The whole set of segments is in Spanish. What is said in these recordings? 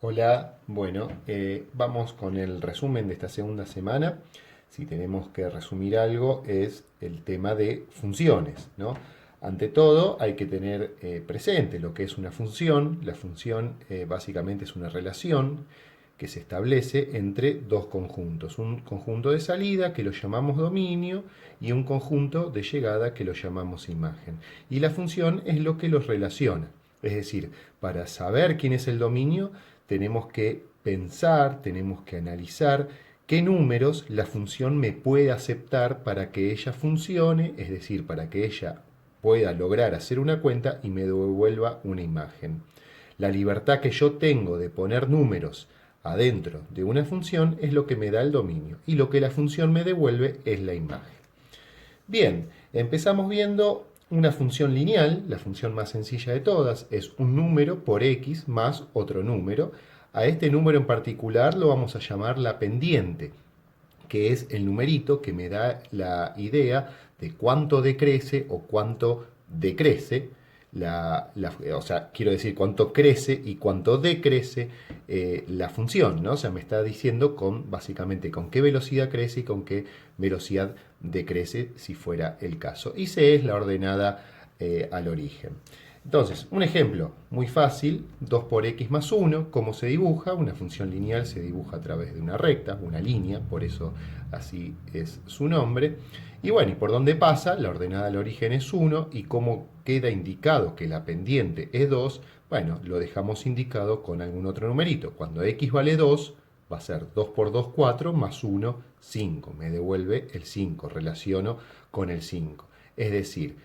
Hola, bueno, vamos con el resumen de esta segunda semana. Si tenemos que resumir algo es el tema de funciones, ¿no? Ante todo hay que tener presente lo que es una función. La función básicamente es una relación que se establece entre dos conjuntos. Un conjunto de salida que lo llamamos dominio y un conjunto de llegada que lo llamamos imagen. Y la función es lo que los relaciona. Es decir, para saber quién es el dominio, tenemos que pensar, tenemos que analizar qué números la función me puede aceptar para que ella funcione, es decir, para que ella pueda lograr hacer una cuenta y me devuelva una imagen. La libertad que yo tengo de poner números adentro de una función es lo que me da el dominio y lo que la función me devuelve es la imagen. Bien, empezamos viendo una función lineal. La función más sencilla de todas es un número por x más otro número. A este número en particular lo vamos a llamar la pendiente, que es el numerito que me da la idea de cuánto decrece o cuánto decrece, o sea, quiero decir cuánto crece y cuánto decrece la función, ¿no? O sea, me está diciendo básicamente con qué velocidad crece y con qué velocidad decrece si fuera el caso. Y C es la ordenada al origen. Entonces, un ejemplo muy fácil, 2 por x más 1, ¿cómo se dibuja? Una función lineal se dibuja a través de una recta, una línea, por eso así es su nombre. Y bueno, ¿y por dónde pasa? La ordenada al origen es 1, y cómo queda indicado que la pendiente es 2, bueno, lo dejamos indicado con algún otro numerito. Cuando x vale 2, va a ser 2 por 2, 4, más 1, 5. Me devuelve el 5, relaciono con el 5. Es decir,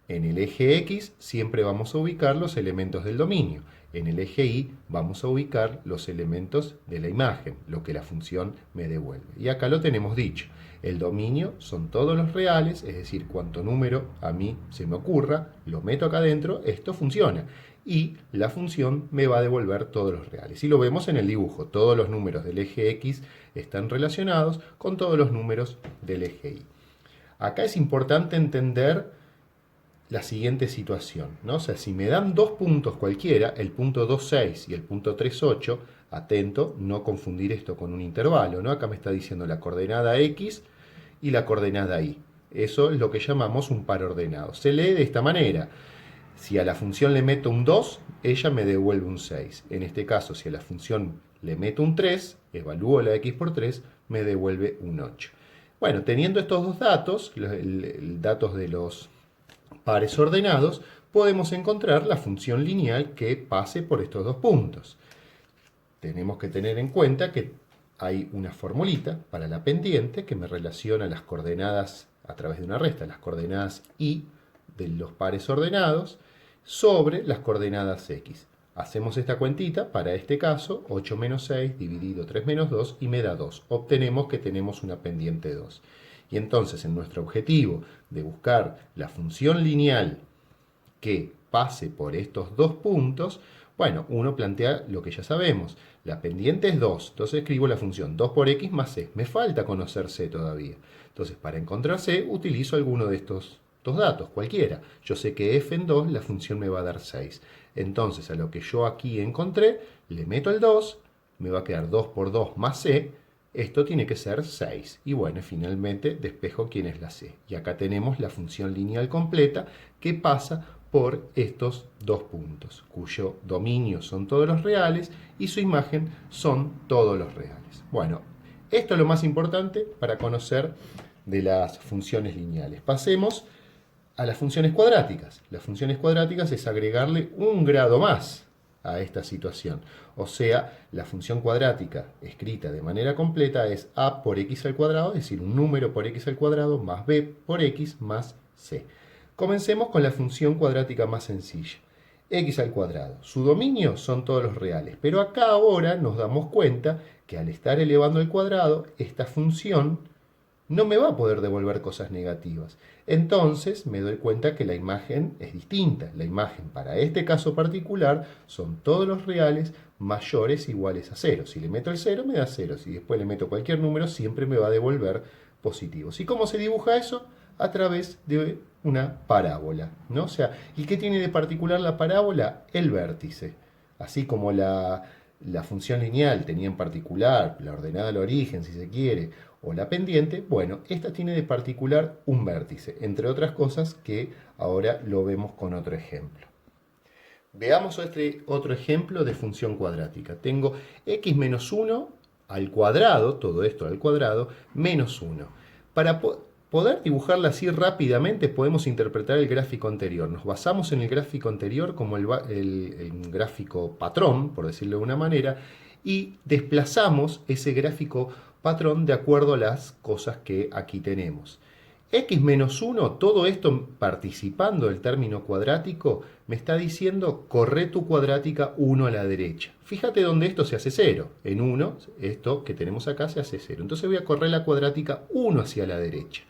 en el eje X siempre vamos a ubicar los elementos del dominio. En el eje Y vamos a ubicar los elementos de la imagen, lo que la función me devuelve. Y acá lo tenemos dicho. El dominio son todos los reales, es decir, cuanto número a mí se me ocurra, lo meto acá adentro, esto funciona. Y la función me va a devolver todos los reales. Y lo vemos en el dibujo. Todos los números del eje X están relacionados con todos los números del eje Y. Acá es importante entender la siguiente situación, ¿no? O sea, si me dan dos puntos cualquiera, el punto 2,6 y el punto 3,8, atento, no confundir esto con un intervalo, ¿no? Acá me está diciendo la coordenada x y la coordenada y. Eso es lo que llamamos un par ordenado. Se lee de esta manera. Si a la función le meto un 2, ella me devuelve un 6. En este caso, si a la función le meto un 3, evalúo la x por 3, me devuelve un 8. Bueno, teniendo estos dos datos, datos de los pares ordenados, podemos encontrar la función lineal que pase por estos dos puntos. Tenemos que tener en cuenta que hay una formulita para la pendiente que me relaciona las coordenadas a través de una resta, las coordenadas y de los pares ordenados sobre las coordenadas x. Hacemos esta cuentita, para este caso, 8 menos 6 dividido 3 menos 2 y me da 2. Obtenemos que tenemos una pendiente 2. Y entonces en nuestro objetivo de buscar la función lineal que pase por estos dos puntos, bueno, uno plantea lo que ya sabemos. La pendiente es 2, entonces escribo la función 2 por x más c. Me falta conocer c todavía. Entonces, para encontrar c, utilizo alguno de estos dos datos, cualquiera. Yo sé que f en 2, la función me va a dar 6. Entonces, a lo que yo aquí encontré, le meto el 2, me va a quedar 2 por 2 más c. Esto tiene que ser 6. Y bueno, finalmente despejo quién es la c. Y acá tenemos la función lineal completa que pasa por estos dos puntos, cuyo dominio son todos los reales y su imagen son todos los reales. Bueno, esto es lo más importante para conocer de las funciones lineales. Pasemos a las funciones cuadráticas. Las funciones cuadráticas es agregarle un grado más a esta situación. O sea, la función cuadrática escrita de manera completa es a por x al cuadrado, es decir, un número por x al cuadrado más b por x más c. Comencemos con la función cuadrática más sencilla, x al cuadrado. Su dominio son todos los reales, pero acá ahora nos damos cuenta que al estar elevando al cuadrado, esta función no me va a poder devolver cosas negativas. Entonces me doy cuenta que la imagen es distinta. La imagen para este caso particular son todos los reales mayores o iguales a 0. Si le meto el 0 me da 0. Si después le meto cualquier número siempre me va a devolver positivos. ¿Y cómo se dibuja eso? A través de una parábola, ¿no? O sea, ¿y qué tiene de particular la parábola? El vértice. Así como la función lineal tenía en particular la ordenada al origen, si se quiere, o la pendiente, bueno, esta tiene de particular un vértice, entre otras cosas que ahora lo vemos con otro ejemplo. Veamos este otro ejemplo de función cuadrática. Tengo x menos 1 al cuadrado, todo esto al cuadrado, menos 1. Para poder dibujarla así rápidamente podemos interpretar el gráfico anterior. Nos basamos en el gráfico anterior como el gráfico patrón, por decirlo de una manera, y desplazamos ese gráfico patrón de acuerdo a las cosas que aquí tenemos. X menos 1, todo esto participando del término cuadrático, me está diciendo corre tu cuadrática 1 a la derecha. Fíjate donde esto se hace 0. En 1, esto que tenemos acá se hace 0. Entonces voy a correr la cuadrática 1 hacia la derecha.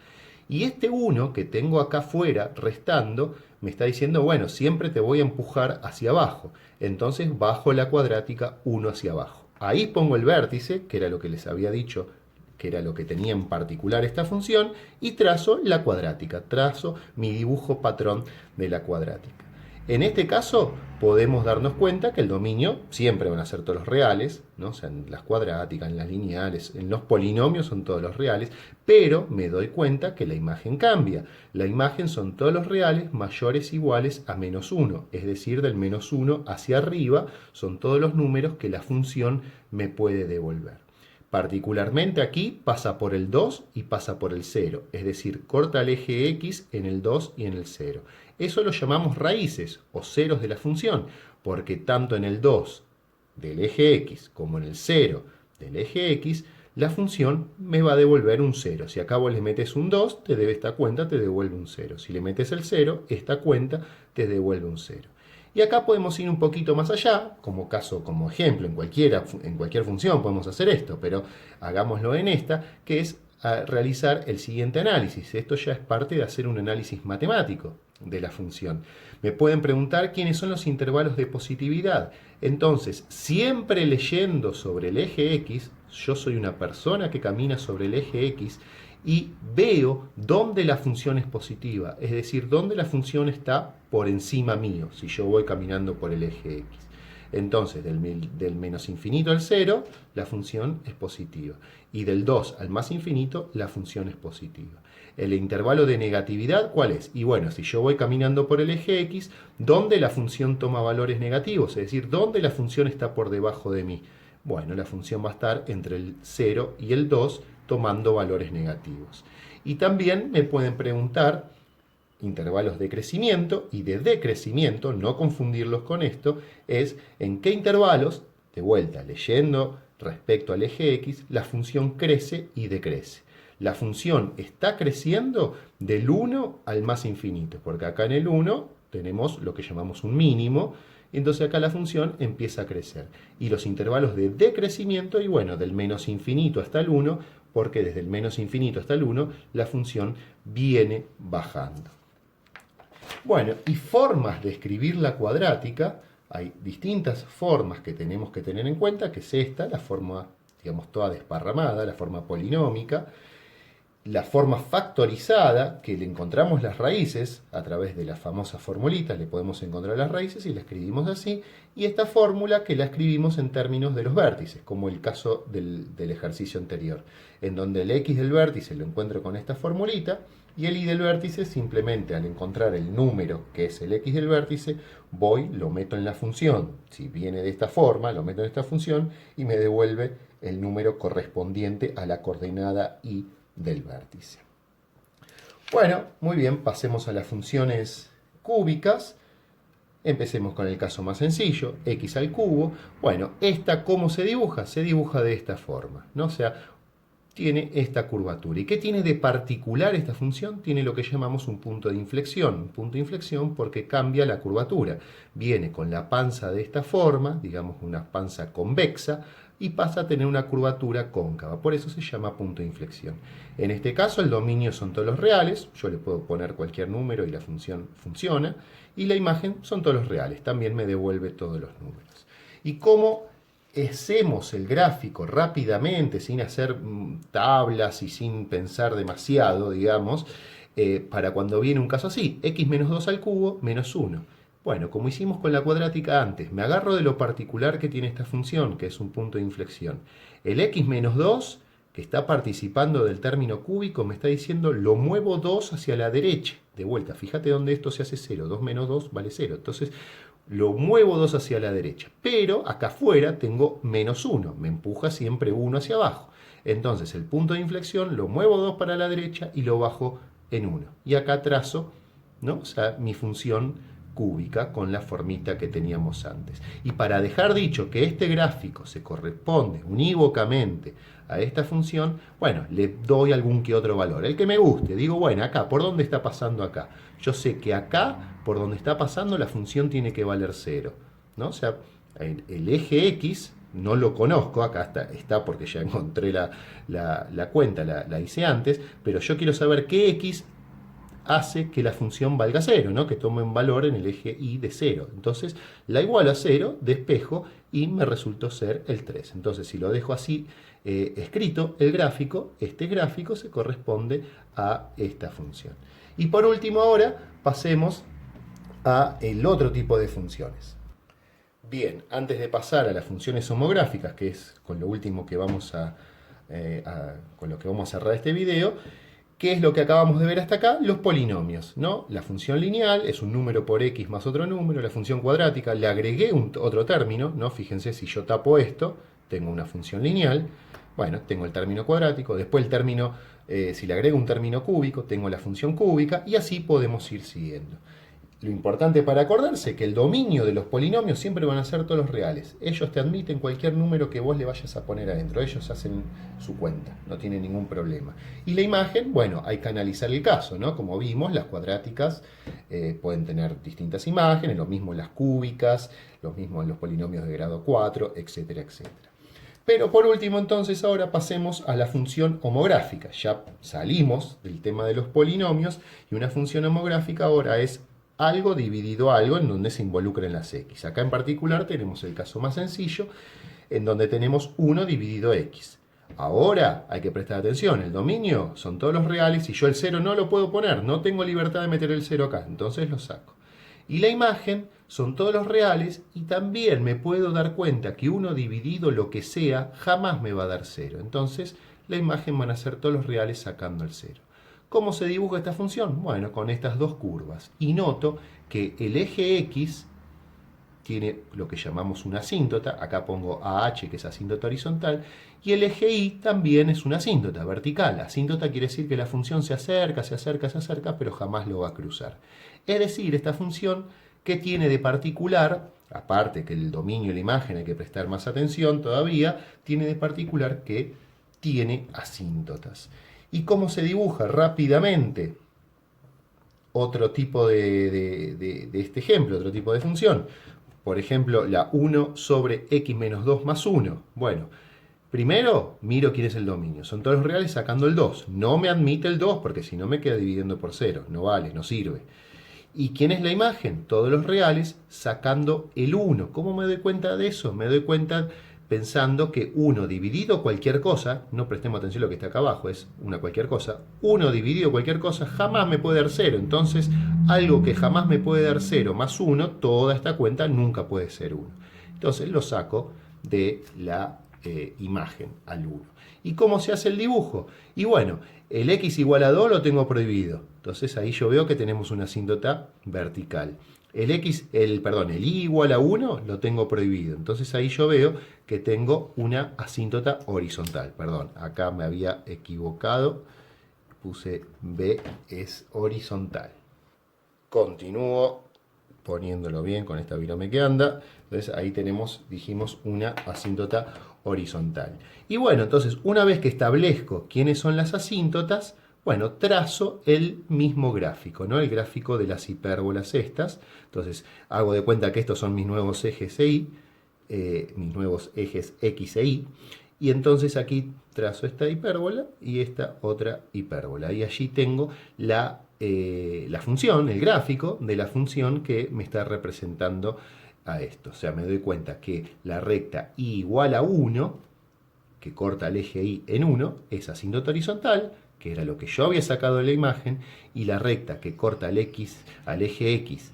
Y este 1 que tengo acá afuera, restando, me está diciendo, bueno, siempre te voy a empujar hacia abajo. Entonces bajo la cuadrática 1 hacia abajo. Ahí pongo el vértice, que era lo que les había dicho, que era lo que tenía en particular esta función, y trazo la cuadrática, trazo mi dibujo patrón de la cuadrática. En este caso podemos darnos cuenta que el dominio siempre van a ser todos los reales, ¿no? O sea, en las cuadráticas, en las lineales, en los polinomios son todos los reales, pero me doy cuenta que la imagen cambia. La imagen son todos los reales mayores o iguales a menos 1, es decir, del menos 1 hacia arriba son todos los números que la función me puede devolver. Particularmente aquí pasa por el 2 y pasa por el 0, es decir, corta el eje x en el 2 y en el 0. Eso lo llamamos raíces o ceros de la función, porque tanto en el 2 del eje x como en el 0 del eje x, la función me va a devolver un 0. Si acá vos le metes un 2, esta cuenta te devuelve un 0. Si le metes el 0, esta cuenta te devuelve un 0. Y acá podemos ir un poquito más allá, como ejemplo, en cualquier función podemos hacer esto, pero hagámoslo en esta, que es realizar el siguiente análisis. Esto ya es parte de hacer un análisis matemático de la función. Me pueden preguntar quiénes son los intervalos de positividad. Entonces, siempre leyendo sobre el eje X, yo soy una persona que camina sobre el eje X, y veo dónde la función es positiva, es decir, dónde la función está por encima mío, si yo voy caminando por el eje X. Entonces, del menos infinito al 0, la función es positiva. Y del 2 al más infinito, la función es positiva. El intervalo de negatividad, ¿cuál es? Y bueno, si yo voy caminando por el eje X, ¿dónde la función toma valores negativos? Es decir, ¿dónde la función está por debajo de mí? Bueno, la función va a estar entre el 0 y el 2, tomando valores negativos. Y también me pueden preguntar intervalos de crecimiento y de decrecimiento, no confundirlos con esto, es en qué intervalos, de vuelta, leyendo respecto al eje X, la función crece y decrece. La función está creciendo del 1 al más infinito, porque acá en el 1 tenemos lo que llamamos un mínimo, entonces acá la función empieza a crecer. Y los intervalos de decrecimiento, y bueno, del menos infinito hasta el 1, porque desde el menos infinito hasta el 1, la función viene bajando. Bueno, y formas de escribir la cuadrática, hay distintas formas que tenemos que tener en cuenta, que es esta, la forma, digamos, toda desparramada, la forma polinómica, la forma factorizada, que le encontramos las raíces a través de la famosa formulita, le podemos encontrar las raíces y la escribimos así, y esta fórmula que la escribimos en términos de los vértices, como el caso del ejercicio anterior, en donde el x del vértice lo encuentro con esta formulita, y el y del vértice simplemente al encontrar el número que es el x del vértice, lo meto en la función, si viene de esta forma, lo meto en esta función, y me devuelve el número correspondiente a la coordenada y del vértice. Bueno, muy bien, pasemos a las funciones cúbicas. Empecemos con el caso más sencillo, x al cubo. Bueno, ¿esta cómo se dibuja? Se dibuja de esta forma, ¿no? O sea, tiene esta curvatura. ¿Y qué tiene de particular esta función? Tiene lo que llamamos un punto de inflexión. Un punto de inflexión porque cambia la curvatura. Viene con la panza de esta forma, digamos una panza convexa, y pasa a tener una curvatura cóncava. Por eso se llama punto de inflexión. En este caso el dominio son todos los reales. Yo le puedo poner cualquier número y la función funciona. Y la imagen son todos los reales. También me devuelve todos los números. ¿Y cómo hacemos el gráfico rápidamente, sin hacer tablas y sin pensar demasiado, digamos, para cuando viene un caso así? X menos 2 al cubo menos 1. Bueno, como hicimos con la cuadrática antes, me agarro de lo particular que tiene esta función, que es un punto de inflexión. El x menos 2, que está participando del término cúbico, me está diciendo lo muevo 2 hacia la derecha. De vuelta, fíjate dónde esto se hace 0. 2 menos 2 vale 0. Entonces, lo muevo 2 hacia la derecha. Pero acá afuera tengo menos 1. Me empuja siempre 1 hacia abajo. Entonces, el punto de inflexión lo muevo 2 para la derecha y lo bajo en 1. Y acá trazo, ¿no? O sea, mi función cúbica con la formita que teníamos antes. Y para dejar dicho que este gráfico se corresponde unívocamente a esta función, bueno, le doy algún que otro valor, el que me guste. Digo, bueno, acá, ¿por dónde está pasando acá? Yo sé que acá, por donde está pasando, la función tiene que valer 0, ¿no? O sea, el eje X no lo conozco, acá está porque ya encontré la cuenta, la hice antes, pero yo quiero saber qué X hace que la función valga 0, ¿no? Que tome un valor en el eje Y de 0. Entonces la igualo a 0, despejo y me resultó ser el 3. Entonces si lo dejo así escrito, el gráfico, este gráfico se corresponde a esta función. Y por último ahora pasemos a el otro tipo de funciones. Bien, antes de pasar a las funciones homográficas, que es con lo último que vamos con lo que vamos a cerrar este video, ¿qué es lo que acabamos de ver hasta acá? Los polinomios, ¿no? La función lineal es un número por x más otro número, la función cuadrática, le agregué otro término, ¿no? Fíjense, si yo tapo esto, tengo una función lineal, bueno, tengo el término cuadrático, después el término, si le agrego un término cúbico, tengo la función cúbica, y así podemos ir siguiendo. Lo importante para acordarse es que el dominio de los polinomios siempre van a ser todos los reales. Ellos te admiten cualquier número que vos le vayas a poner adentro. Ellos hacen su cuenta, no tienen ningún problema. Y la imagen, bueno, hay que analizar el caso, ¿no? Como vimos, las cuadráticas pueden tener distintas imágenes, lo mismo las cúbicas, lo mismo en los polinomios de grado 4, etcétera, etcétera. Pero por último, entonces, ahora pasemos a la función homográfica. Ya salimos del tema de los polinomios y una función homográfica ahora es algo dividido a algo en donde se involucren las x. Acá en particular tenemos el caso más sencillo, en donde tenemos 1 dividido x. Ahora hay que prestar atención, el dominio son todos los reales y yo el 0 no lo puedo poner, no tengo libertad de meter el 0 acá, entonces lo saco. Y la imagen son todos los reales y también me puedo dar cuenta que 1 dividido lo que sea jamás me va a dar 0. Entonces la imagen van a ser todos los reales sacando el 0. ¿Cómo se dibuja esta función? Bueno, con estas dos curvas. Y noto que el eje X tiene lo que llamamos una asíntota. Acá pongo AH, que es asíntota horizontal. Y el eje Y también es una asíntota vertical. Asíntota quiere decir que la función se acerca, se acerca, se acerca, pero jamás lo va a cruzar. Es decir, esta función, ¿qué tiene de particular? Aparte que el dominio y la imagen hay que prestar más atención todavía, tiene de particular que tiene asíntotas. ¿Y cómo se dibuja rápidamente otro tipo de este ejemplo, otro tipo de función? Por ejemplo, la 1 sobre x menos 2 más 1. Bueno, primero miro quién es el dominio. Son todos los reales sacando el 2. No me admite el 2 porque si no me queda dividiendo por 0. No vale, no sirve. ¿Y quién es la imagen? Todos los reales sacando el 1. ¿Cómo me doy cuenta de eso? Me doy cuenta pensando que 1 dividido cualquier cosa, no prestemos atención a lo que está acá abajo, es una cualquier cosa, 1 dividido cualquier cosa jamás me puede dar 0. Entonces, algo que jamás me puede dar 0 más 1, toda esta cuenta nunca puede ser 1. Entonces lo saco de la imagen al 1. ¿Y cómo se hace el dibujo? Y bueno, el x igual a 2 lo tengo prohibido. Entonces ahí yo veo que tenemos una asíntota vertical. El y igual a 1 lo tengo prohibido. Entonces ahí yo veo que tengo una asíntota horizontal. Perdón, acá me había equivocado. Puse B es horizontal. Continúo poniéndolo bien con esta virome que anda. Entonces ahí tenemos, dijimos, una asíntota horizontal. Y bueno, entonces una vez que establezco quiénes son las asíntotas, bueno, trazo el mismo gráfico, ¿no? El gráfico de las hipérbolas estas. Entonces, hago de cuenta que estos son mis nuevos ejes mis nuevos ejes X e Y. Y entonces aquí trazo esta hipérbola y esta otra hipérbola. Y allí tengo la función, el gráfico de la función que me está representando a esto. O sea, me doy cuenta que la recta Y igual a 1, que corta el eje Y en 1, es asíntota horizontal, que era lo que yo había sacado de la imagen, y la recta que corta al eje X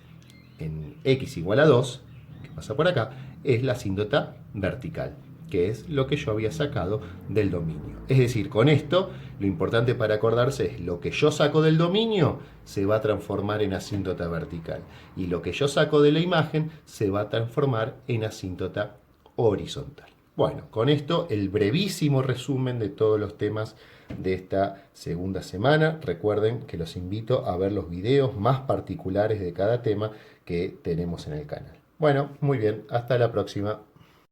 en x igual a 2, que pasa por acá, es la asíntota vertical, que es lo que yo había sacado del dominio. Es decir, con esto, lo importante para acordarse es lo que yo saco del dominio se va a transformar en asíntota vertical y lo que yo saco de la imagen se va a transformar en asíntota horizontal. Bueno, con esto el brevísimo resumen de todos los temas de esta segunda semana. Recuerden que los invito a ver los videos más particulares de cada tema que tenemos en el canal. Bueno, muy bien, hasta la próxima.